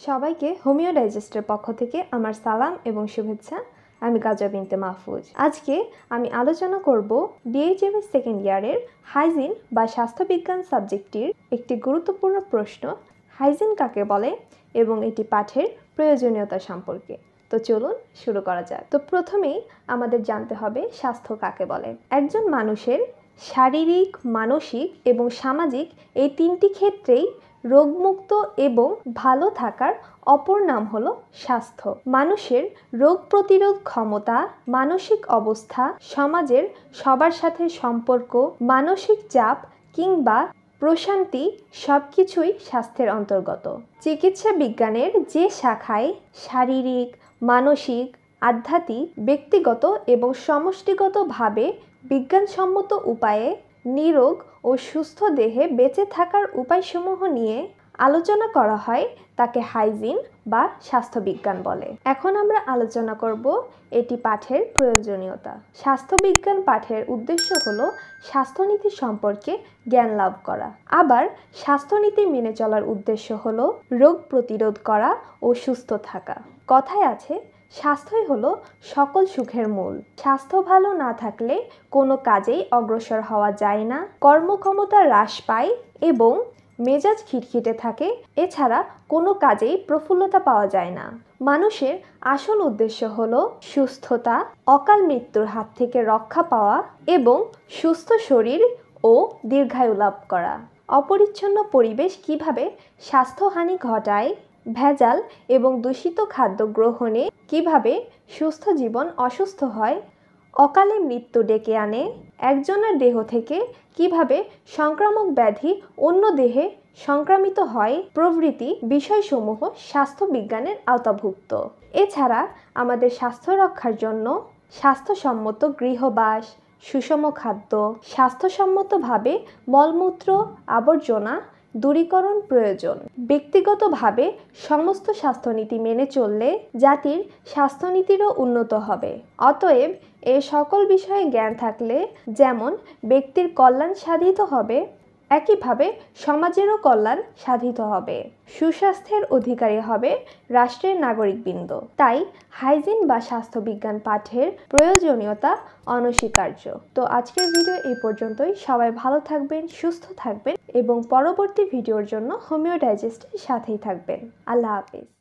সবাইকে হোমিও ডাইজেস্টের পক্ষ থেকে আমার সালাম এবং শুভেচ্ছা। আমি গাজা বিনতে মাহফুজ। আজকে আমি আলোচনা করব বিএইচএমএস সেকেন্ড ইয়ারের হাইজিন বা স্বাস্থ্যবিজ্ঞান সাবজেক্টটির একটি গুরুত্বপূর্ণ প্রশ্ন, হাইজিন কাকে বলে এবং এটি পাঠের প্রয়োজনীয়তা সম্পর্কে। তো চলুন শুরু করা যাক। তো প্রথমেই আমাদের জানতে হবে স্বাস্থ্য কাকে বলে। একজন মানুষের শারীরিক, মানসিক এবং সামাজিক এই তিনটি ক্ষেত্রেই রোগমুক্ত এবং ভালো থাকার অপর নাম হলো স্বাস্থ্য। মানুষের রোগ প্রতিরোধ ক্ষমতা, মানসিক অবস্থা, সমাজের সবার সাথে সম্পর্ক, মানসিক চাপ কিংবা প্রশান্তি সবকিছুই স্বাস্থ্যের অন্তর্গত। চিকিৎসা বিজ্ঞানের যে শাখায় শারীরিক, মানসিক, আধ্যাত্মিক, ব্যক্তিগত এবং সমষ্টিগতভাবে বিজ্ঞানসম্মত উপায়ে নিরোগ ও সুস্থ দেহে বেঁচে থাকার উপায়সমূহ নিয়ে আলোচনা করা হয় তাকে হাইজিন বা স্বাস্থ্যবিজ্ঞান বলে। এখন আমরা আলোচনা করব এটি পাঠের প্রয়োজনীয়তা। স্বাস্থ্যবিজ্ঞান পাঠের উদ্দেশ্য হলো স্বাস্থ্যনীতি সম্পর্কে জ্ঞান লাভ করা। আবার স্বাস্থ্যনীতি মেনে চলার উদ্দেশ্য হলো রোগ প্রতিরোধ করা ও সুস্থ থাকা। কথায় আছে, স্বাস্থ্যই হলো সকল সুখের মূল। স্বাস্থ্য ভালো না থাকলে কোনো কাজেই অগ্রসর হওয়া যায় না, কর্মক্ষমতা হ্রাস পায় এবং মেজাজ খিটখিটে থাকে। এছাড়া কোনো কাজেই প্রফুল্লতা পাওয়া যায় না। মানুষের আসল উদ্দেশ্য হলো সুস্থতা, অকাল মৃত্যুর হাত থেকে রক্ষা পাওয়া এবং সুস্থ শরীর ও দীর্ঘায়ু লাভ করা। অপরিচ্ছন্ন পরিবেশ কিভাবে স্বাস্থ্যহানি ঘটায়, ভেজাল এবং দূষিত খাদ্য গ্রহণে কিভাবে সুস্থ জীবন অসুস্থ হয়, অকালে মৃত্যু ডেকে আনে, একজনের দেহ থেকে কিভাবে সংক্রামক ব্যাধি অন্য দেহে সংক্রামিত হয় প্রভৃতি বিষয়সমূহ স্বাস্থ্যবিজ্ঞানের আওতাভুক্ত। এছাড়া আমাদের স্বাস্থ্য রক্ষার জন্য স্বাস্থ্যসম্মত গৃহবাস, সুষম খাদ্য, স্বাস্থ্যসম্মতভাবে মলমূত্র আবর্জনা দূরীকরণ প্রয়োজন। ব্যক্তিগতভাবে সমস্ত স্বাস্থ্যনীতি মেনে চললে জাতির স্বাস্থ্যনীতিরও উন্নত হবে। অতএব এ সকল বিষয়ে জ্ঞান থাকলে যেমন ব্যক্তির কল্যাণ সাধিত হবে, একইভাবে সমাজেরও কল্যাণ সাধিত হবে। সুস্বাস্থ্যের অধিকারী হবে রাষ্ট্রের নাগরিকবৃন্দ। তাই হাইজিন বা স্বাস্থ্যবিজ্ঞান পাঠের প্রয়োজনীয়তা অনস্বীকার্য। তো আজকের ভিডিও এই পর্যন্তই। সবাই ভালো থাকবেন, সুস্থ থাকবেন এবং পরবর্তী ভিডিওর জন্য হোমিও ডাইজেস্টের সাথেই থাকবেন। আল্লাহ হাফেজ।